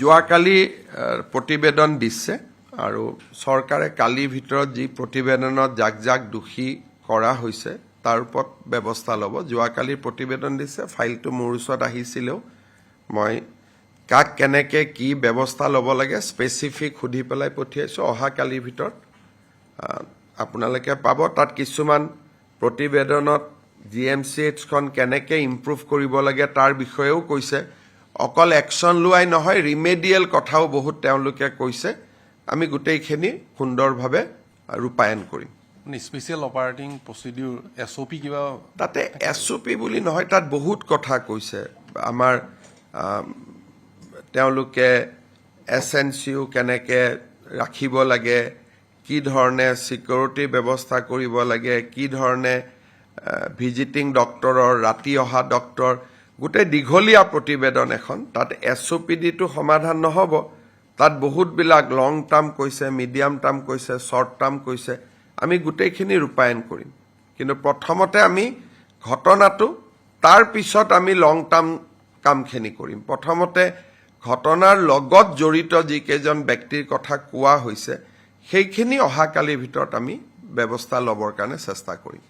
যোৱাকালি প্ৰতিবেদন দিছে আৰু চৰকাৰে কালিৰ ভিতৰত যি প্ৰতিবেদনত যাক যাক দোষী কৰা হৈছে তাৰ ওপৰত ব্যৱস্থা ল'ব। যোৱাকালিৰ প্ৰতিবেদন দিছে, ফাইলটো মোৰ ওচৰত আহিছিলেও মই কাক কেনেকৈ কি ব্যৱস্থা ল'ব লাগে স্পেচিফিক সুধি পেলাই পঠিয়াইছোঁ। অহা কালিৰ ভিতৰত আপোনালোকে পাব। তাত কিছুমান প্ৰতিবেদনত GMCHখন কেনেকৈ ইম্প্ৰুভ কৰিব লাগে তাৰ বিষয়েও কৈছে। অকল একশ্যন লোৱাই নহয়, ৰিমেডিয়েল কথাও বহুত তেওঁলোকে কৈছে। আমি গোটেইখিনি সুন্দৰভাৱে ৰূপায়ণ কৰিম। স্পেচিয়েল অপাৰেটিং প্ৰচিডিউৰ SOP কিবা তাতে SOP বুলি নহয়, তাত বহুত কথা কৈছে। আমাৰ তেওঁলোকে SNCO কেনেকৈ ৰাখিব লাগে, কি ধৰণে ছিকিউৰিটি ব্যৱস্থা কৰিব লাগে, কি ধৰণে ভিজিটিং ডক্টৰৰ ৰাতি অহা ডক্টৰ, গোটেই দীঘলীয়া প্ৰতিবেদন এখন। তাত SOPDটো সমাধান নহ'ব, তাত বহুতবিলাক লং টাৰ্ম কৈছে, মিডিয়াম টাৰ্ম কৈছে, শ্বৰ্ট টাৰ্ম কৈছে। আমি গোটেইখিনি ৰূপায়ণ কৰিম, কিন্তু প্ৰথমতে আমি ঘটনাটো, তাৰ পিছত আমি লং টাৰ্ম কামখিনি কৰিম। প্ৰথমতে ঘটনাৰ লগত জড়িত যিকেইজন ব্যক্তিৰ কথা কোৱা হৈছে সেইখিনি অহাকালিৰ ভিতৰত আমি ব্যৱস্থা ল'বৰ কাৰণে চেষ্টা কৰিম।